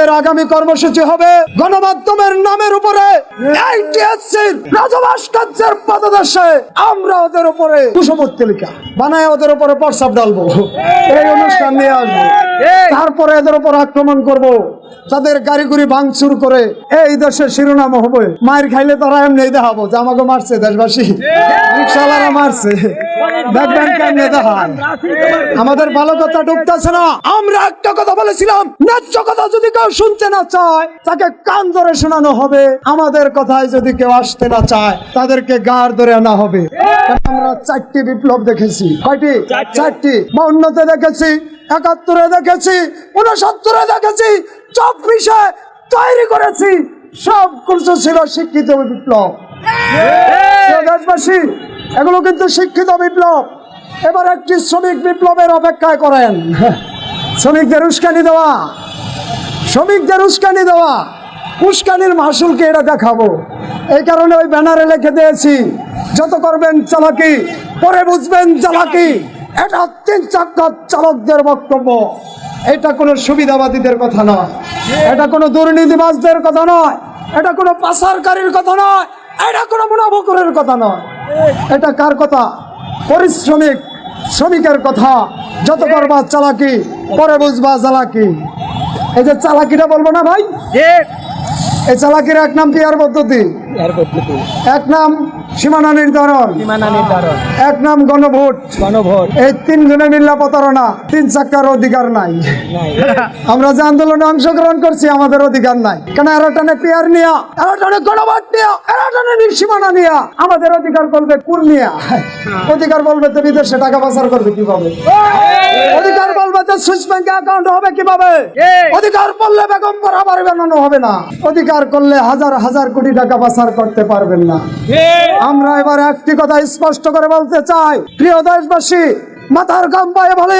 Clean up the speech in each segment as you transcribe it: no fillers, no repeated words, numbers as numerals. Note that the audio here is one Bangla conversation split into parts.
আমাদের আগামী কর্মসূচি হবে গণমাধ্যমের নামের উপরে রাজভাস্কর্যের পদদেশে আমরা ওদের উপরে কুশপুত্তলিকা বানায় ওদের উপরে প্রস্তাব ডালবো, এই অনুষ্ঠান নিয়ে আসবো, তারপরে এদের উপর আক্রমণ করব, তাদের গাড়ি ভাঙচুর করে এই দেশের শিরোনাম হবে। মায়ের খাইলে তারা এমনি দেখাবো যে আমাকে মারছে দেশবাসী, রিক্সাওয়ালারা মারছে, দেখবেন কেমনে দেখায়। আমাদের ভালো কথা ঢুকতেছে না। আমরা একটা কথা বলেছিলাম, ন্যায্য কথা যদি কেউ শুনতে না চায় তাকে কান ধরে শোনানো হবে, আমাদের কথায় যদি কেউ আসতে না চায় তাদেরকে গাড় ধরে আনা হবে। আমরা 4টি বিপ্লব দেখেছি। কয়টি? 4টি। 52-তে দেখেছি, 71-এ দেখেছি, 69-এ দেখেছি, 24-এ তৈরি করেছি। সব কিছু ছিল শিক্ষিত বিপ্লব। দেশবাসী, এগুলো কিন্তু শিক্ষিত বিপ্লব। এবার একটি শ্রমিক বিপ্লবের অপেক্ষায় করেন। শ্রমিকদের উস্কানি দেওয়া, শ্রমিকদের উস্কানি দেওয়া, উস্কানির মাসুলকে এটা দেখাবো। এই কারণে ওই ব্যানারে লিখে দিয়েছি, যত করবেন চালাকি পরে বুঝবেন চালাকি। এটা 3 চাকার চালকদের বক্তব্য। এটা কোনো সুবিধাবাদীদের কথা নয়, এটা কোনো দুর্নীতিবাজদের কথা নয়, এটা কোনো পাচারকারীর কথা নয়, এটা কোনো মুনাফাখোরের কথা নয়। এটা কার কথা? পরিশ্রমিক শ্রমিকের কথা। যত করবা চালাকি পরে বুঝবা চালাকি। এই যে চালাকিটা বলবো না ভাই, এই চালাকির এক নাম পিয়ার পদ্ধতি, এক নাম সীমানা নির্ধারণ, এক নাম গণভোট। এই 3 জনে মিল্লা প্রতারণা। 3 চাকার অধিকার নাই। আমরা যে আন্দোলনে অংশগ্রহণ করছি আমাদের অধিকার নাই, কেন? এরা টানে পেয়ার নিয়া, এরা টানে গণভোট নিয়া, এরা টানে সীমানা নিয়া। আমাদের অধিকার বলবে কুর নিয়া, অধিকার বলবে তো বিদেশে টাকা পাচার করবে কিভাবে, অধিকার বলবে তো সুইস ব্যাংকে অ্যাকাউন্ট হবে কিভাবে, অধিকার বললে বেগম পরা বাড়ি বানানো হবে না, অধিকার করলে হাজার হাজার কোটি টাকা পাচার করতে পারবেন না। আমরা এবার একটি কথা স্পষ্ট করে বলতে চাই, প্রিয় দেশবাসী, মাথার গাম পায়ে বলে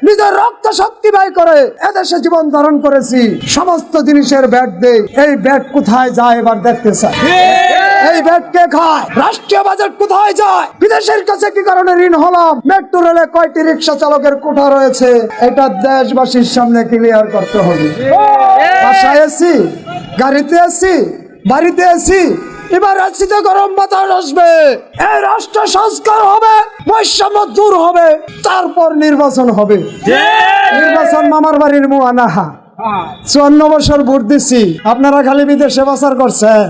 নিজের রক্ত শক্তি ব্যয় করে এদেশে জীবন ধারণ করেছি। সমস্ত জিনিসের ব্যাট দেই, এই ব্যাট কোথায় যায় এবার দেখতে চাই। এই ব্যাট কে খায়? রাষ্ট্রীয় বাজেট কোথায় যায়? বিদেশের কাছে কি কারণে ঋণ হলাম? মেট্রো রেলে কয়টি রিক্সা চালকের কোঠা রয়েছে? এটা দেশবাসীর সামনে ক্লিয়ার করতে হবে। বাসায় এসি, গাড়িতে এসি, বাড়িতে এসি, এবার রাজ্যে গরম বাতাস আসবে, এই রাষ্ট্র সংস্কার হবে, বৈষম্য দূর হবে, তারপর নির্বাচন হবে। নির্বাচন মামার বাড়ির মুয়ানাহা। 54 বছর ভোট দিচ্ছি, আপনারা খালি বিদেশে পাচার করছেন।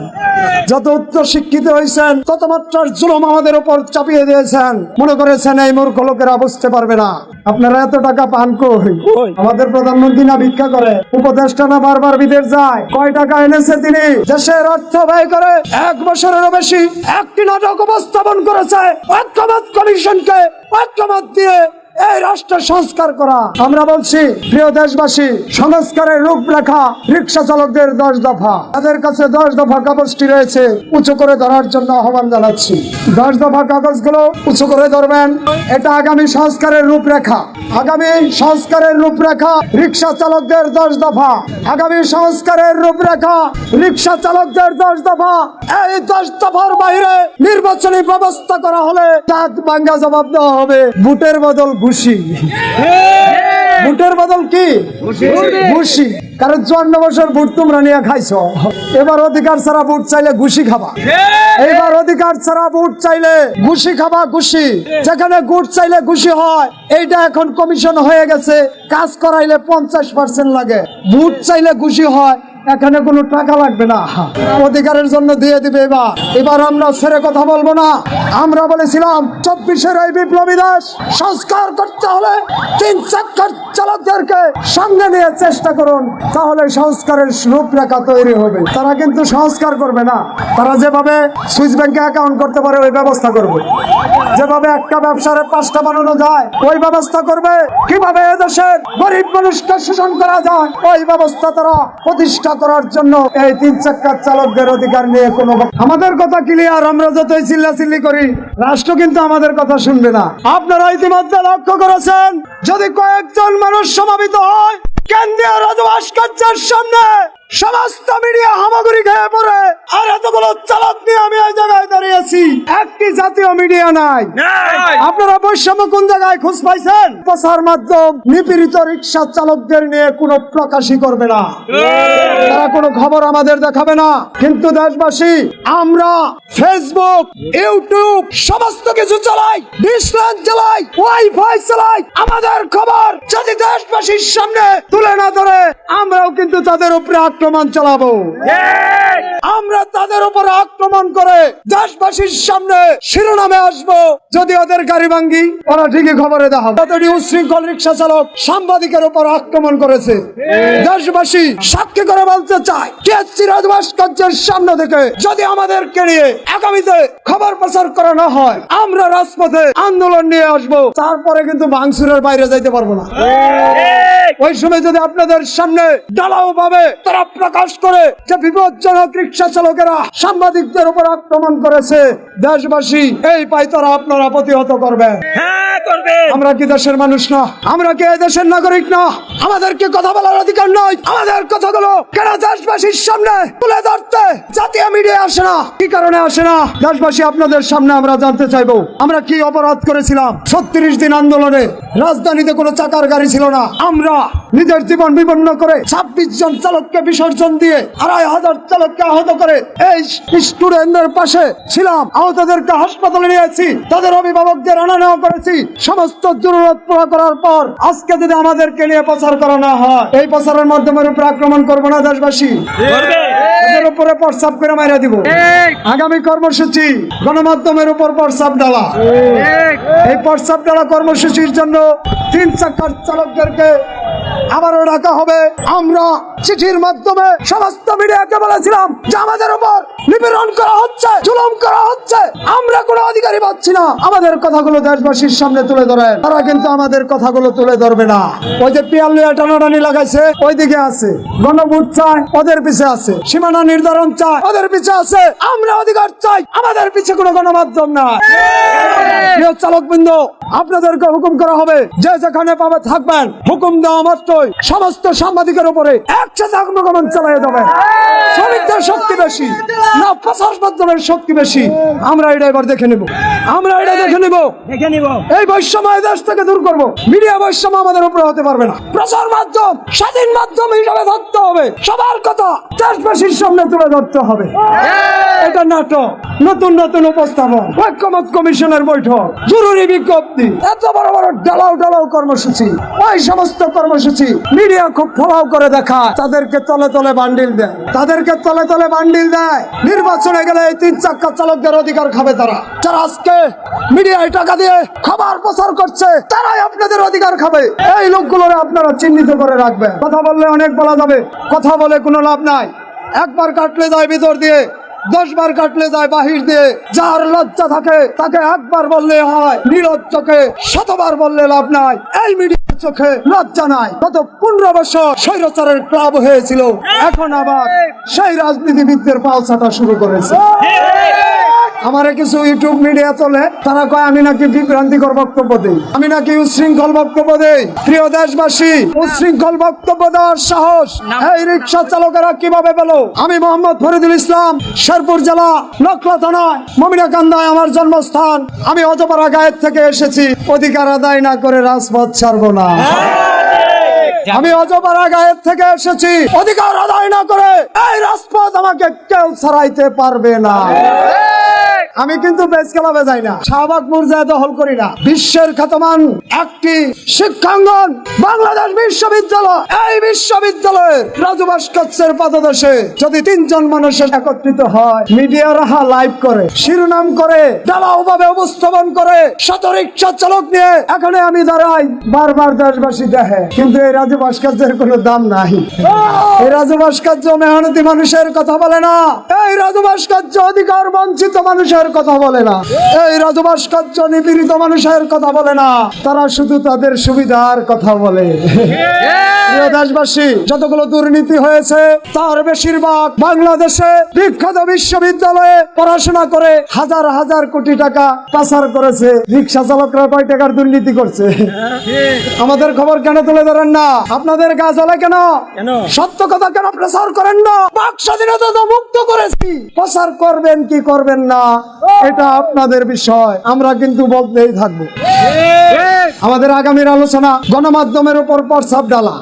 যত উচ্চ শিক্ষিত হয়েছেন তত মাত্রার জুলুম আমাদের উপর চাপিয়ে দিয়েছেন। মনে করেছেন এই মূর্খ লোকেরা বুঝতে পারবে না। আপনারা এত টাকা পান কই? আমাদের প্রধানমন্ত্রী না ভিক্ষা করে? উপদেষ্টা না বারবার বিদেশ যায়? কয় টাকা এনেছে তিনি? দেশের অর্থ ব্যয় করে 1 বছরেরও বেশি একটি নাটক উপস্থাপন করেছে। ঐক্যমত কমিশনকে ঐক্যমত দিয়ে এই রাষ্ট্র সংস্কার করা। আমরা বলছি, প্রিয় দেশবাসী, সংস্কারের রূপরেখা রিক্সা চালকদের 10 দফা, তাদের কাছে 10 দফা কাগজটি রয়েছে, উঁচু করে ধরার জন্য আহ্বান জানাচ্ছি। 10 দফা কাগজগুলো উঁচু করে ধরবেন। এটা আগামী সংস্কারের রূপরেখা, আগামী সংস্কারের রূপরেখা রিক্সা চালকদের 10 দফা, আগামী সংস্কারের রূপরেখা রিক্সা চালকদের 10 দফা। এই 10 দফার বাইরে নির্বাচনী ব্যবস্থা করা হলে দাঁত ভাঙ্গা জবাব দেওয়া হবে। ভোটের বদল ঘুষি। ভোটের বদল কি? ঘুষি। কারণ 54 বছর ভোট তোমরা নিয়ে খাইছো, এবার অধিকার ছাড়া ভোট চাইলে ঘুষি খাবা। এবার অধিকার ছাড়া ভোট চাইলে ঘুষি খাবা। ঘুষি, যেখানে ভোট চাইলে ঘুষি হয়, এইটা এখন কমিশন হয়ে গেছে। কাজ করাইলে 50% লাগে, ভোট চাইলে ঘুষি হয়, এখানে কোনো টাকা লাগবে না, অধিকারের জন্য দিয়ে দিবে। এবার আমরা ছেড়ে কথা বলবো না। আমরা বলেছিলাম 24-এর এই বিপ্লবী দেশ সংস্কার করতে হলে 3 চাকার চালকদেরকে সঙ্গে নিয়ে চেষ্টা করুন, তাহলে সংস্কারের রূপরেখা তৈরি হবে। তারা কিন্তু সংস্কার করবে না, তারা যেভাবে সুইস ব্যাংকে অ্যাকাউন্ট করতে পারে ওই ব্যবস্থা করবে, যেভাবে একটা ব্যবসার 5টা বানানো যায় ওই ব্যবস্থা করবে, কিভাবে এদেশের গরিব মানুষকে শোষণ করা যায় ওই ব্যবস্থা তারা প্রতিষ্ঠা করার জন্য এই 3 চাকার চালকদের অধিকার নিয়ে কোনো। আমাদের কথা ক্লিয়ার, আমরা যতই চিল্লাচিল্লি করি রাষ্ট্র কিন্তু আমাদের কথা শুনবে না। আপনারা ইতিমধ্যে লক্ষ্য করেছেন, যদি কয়েকজন মানুষ সমাবেত হয় কেন্দ্রীয় রাজু ভাস্কর্যের সামনে সমস্ত মিডিয়া হামাগুড়ি খেয়ে পড়ে, আর এতগুলো চালক নিয়ে আমি এই জায়গায় দাঁড়িয়েছি। একটি জাতীয় মিডিয়া নাই। আপনারা বৈষম্য কোন জায়গায় খোঁজ পাইছেন? প্রচার মাধ্যম নিপীড়িত রিক্সা চালকদের নিয়ে কোনো প্রকাশই করবে না, তারা কোনো খবর আমাদের দেখাবে না। কিন্তু দেশবাসী, আমরা ফেসবুক, ইউটিউব সমস্ত কিছু চালাই, ডিসলাইন চালাই, ওয়াইফাই চালাই। আমাদের খবর যদি দেশবাসীর সামনে তুলে না ধরে, আমরাও কিন্তু তাদের উপরে আক্রমণ চালাবো। আমরা তাদের উপরে আক্রমণ করে দেশবাসীর সামনে শিরোনামে আসবো। যদি ওদের গাড়ি ভাঙ্গি, ওরা ঠিকই খবরে দেখাবো। কতটি উচ্ছৃঙ্খল রিক্সা চালক সাংবাদিকের উপর আক্রমণ করেছে। দেশবাসী সাক্ষী করে বলতে চায়, টিএসসি রাজু ভাস্কর্যের সামনে থেকে যদি আমাদেরকে নিয়ে আগামীতে খবর প্রচার করা না হয়, আমরা রাজপথে আন্দোলন নিয়ে আসবো। তারপরে কিন্তু ভাঙচুরের বাইরে যাইতে পারবো না। ওই সময় যদি আপনাদের সামনে ঢালাও ভাবে তারা প্রকাশ করে যে বিপজ্জনক রিক্সা চালকেরা সাংবাদিকদের উপর আক্রমণ করেছে, দেশবাসী এই পাই তারা আপনারা প্রতিহত করবে। আমরা কি দেশের মানুষ না? আমরা কি এই দেশের নাগরিক না? আমাদেরকে কথা বলার অধিকার নয়? আমাদের কথাগুলো কেন দেশবাসীর সামনে তুলে ধরতে জাতীয় মিডিয়া আসে না? কি কারণে আসে না? দেশবাসী, আপনাদের সামনে আমরা জানতে চাইবো, আমরা কি অপরাধ করেছিলাম? 36 দিন আন্দোলনে রাজধানীতে কোনো চাকার গাড়ি ছিল না। আমরা নিজের জীবন বিপন্ন করে 26 জন চালককে বিসর্জন দিয়ে 2500 চালককে আহত করে এই স্টুডেন্টদের পাশে ছিলাম। আহতদেরকে হাসপাতালে নিয়েছি, তাদের অভিভাবকদের আনা নেওয়া করেছি। সমস্ত জরুরত পুরো করার পর আজকে যদি আমাদেরকে নিয়ে প্রচার করা না হয়, এই প্রচারের মাধ্যমের উপর আক্রমণ করবো না দেশবাসী? এদের উপরে প্রস্তাব করে মাইরা দিব। আগামী কর্মসূচি গণমাধ্যমের উপর প্রস্তাব ডালা। এই প্রস্তাব ডালা কর্মসূচির জন্য 3 চাকার চালকদেরকে আবারও ডাকা হবে। আমরা চিঠির মাধ্যমে সমস্ত মিডিয়াকে বলেছিলাম যে আমাদের উপর নিপীড়ন করা হচ্ছে, জুলুম করা হচ্ছে, আমরা কোনো অধিকারই পাচ্ছি না। আমাদের কথাগুলো দেশবাসীর সামনে তুলে ধরেন। তারা কিন্তু আমাদের কথাগুলো তুলে ধরবে না। ওই যে পিয়ালিয়া টানাটানি লাগাইছে, ওই দিকে আছে। গণভোট চায়, ওদের পিছে আছে। সীমানা নির্ধারণ চায়, ওদের পিছে আছে। আমরা অধিকার চাই, আমাদের পিছে কোনো গণমাধ্যম না। প্রিয় চালকবৃন্দ, আপনাদেরকে হুকুম করা হবে, যে যেখানে পাবে থাকবেন। হুকুম দেওয়া মাত্রই সমস্ত সাংবাদিকের উপরে একসাথে আক্রমণ চালিয়ে যাবে। শ্রমিকদের শক্তি বেশি না প্রচার মাধ্যমের শক্তি বেশি? আমরা এটা এবার দেখে নেব। আমরা এটা দেখে নেব। এই বৈষম্য এই দেশ থেকে দূর করব। মিডিয়া বৈষম্য আমাদের উপরে হতে পারবে না। প্রচার মাধ্যম স্বাধীন মাধ্যম হিসাবে ধরতে হবে। সবার কথা দেশবাসীর সামনে তুলে ধরতে হবে। এটা নাটক, নতুন নতুন উপস্থাপন, ঐক্যমত কমিশনের বৈঠক, জরুরি বিজ্ঞপ্তি, এত বড় বড় ডালাও ডালাও কর্মসূচি, ওই সমস্ত কর্মসূচি মিডিয়া খুব ফলাও করে দেখায়। তাদেরকে তলে তলে বান্ডিল দেয়, তাদেরকে তলে তলে বান্ডিল দেয়। নির্বাচনে গেলে এই 3 চাকা চালকদের অধিকার খাবে তারা। যারা আজকে মিডিয়ায় টাকা দিয়ে খবর প্রচার করছে, তারাই আপনাদের অধিকার খাবে। এই লোকগুলোরে আপনারা চিহ্নিত করে রাখবেন। কথা বললে অনেক বলা যাবে, কথা বলে কোনো লাভ নাই। একবার কাটলে যায় ভিতর দিয়ে, 10 বার কাটলে যায় বাহির দিয়ে। যার লজ্জা থাকে তাকে একবার বললে হয়, নির্লজ্জকে 100 বার বললে লাভ নাই। এই মিডিয়ার চোখে লজ্জা নাই। গত 15 বছর স্বৈরাচারের ক্লাব হয়েছিল, এখন আবার সেই রাজনীতিবিদদের পাল ছাটা শুরু করেছে। আমারে কিছু ইউটিউব মিডিয়া চলে, তারা কয় আমি নাকি বিভ্রান্তিকর বক্তব্য দেই, আমি নাকি উচ্ছৃঙ্খল বক্তব্য দেই। প্রিয় দেশবাসী, উচ্ছৃঙ্খল বক্তব্য দেওয়ার সাহস এই রিক্সা চালকেরা কিভাবে পেল? আমি মোহাম্মদ ফরিদুল ইসলাম, শেরপুর জেলা নকলা থানায় মমিনাকান্দায় আমার জন্মস্থান। আমি অজপাড়া গায়ের থেকে এসেছি। অধিকার আদায় না করে রাজপথ ছাড়বো না। আমি অজপাড়া গায়ের থেকে এসেছি, অধিকার আদায় না করে এই রাজপথ আমাকে কেউ ছাড়াইতে পারবে না। আমি কিন্তু বেশ ক্লাবে যাই না, শাহবাগ মুরজা দখল করি না। বিশ্বের খ্যাতমান একটি শিক্ষাঙ্গন বাংলাদেশ বিশ্ববিদ্যালয়, এই বিশ্ববিদ্যালয়ের রাজু ভাস্কর্যের পাদদেশে যদি 3 জন মানুষ একত্রিত হয়, মিডিয়ারা লাইভ করে, শিরোনাম করে, ঢালাও ভাবে উপস্থাপন করে, শত রিক্সা চালক নিয়ে এখানে আমি দাঁড়াই, বারবার দেশবাসী দেখে। কিন্তু এই রাজু ভাস্কর্যের কোনো দাম নাই। এই রাজু ভাস্কর্য মেহনতি মানুষের কথা বলে না। এই রাজু ভাস্কর্য অধিকার বঞ্চিত মানুষের মানুষের কথা বলে না, এই রাজভাস্কর্য নিপীড়িত মানুষের কথা বলে না, তারা শুধু তাদের সুবিধার কথা বলে। প্রিয় দেশবাসী, যতগুলো দুর্নীতি হয়েছে তার বেশিরভাগ বাংলাদেশে বিখ্যাত বিশ্ববিদ্যালয়ে পড়াশোনা করে হাজার হাজার কোটি টাকা পাচার করেছে। রিক্সা চালকরা কয় টাকার দুর্নীতি করছে? আমাদের খবর কেন তুলে ধরেন না? আপনাদের গা জ্বলে কেন? সত্য কথা কেন প্রচার করেন না? বাক স্বাধীনতা তো মুক্ত করেছি, প্রচার করবেন কি করবেন না এটা আপনাদের বিষয়, আমরা কিন্তু বলতেই থাকবো। আমাদের আগামীর আলোচনা গণমাধ্যমের উপর প্রভাব ডালা।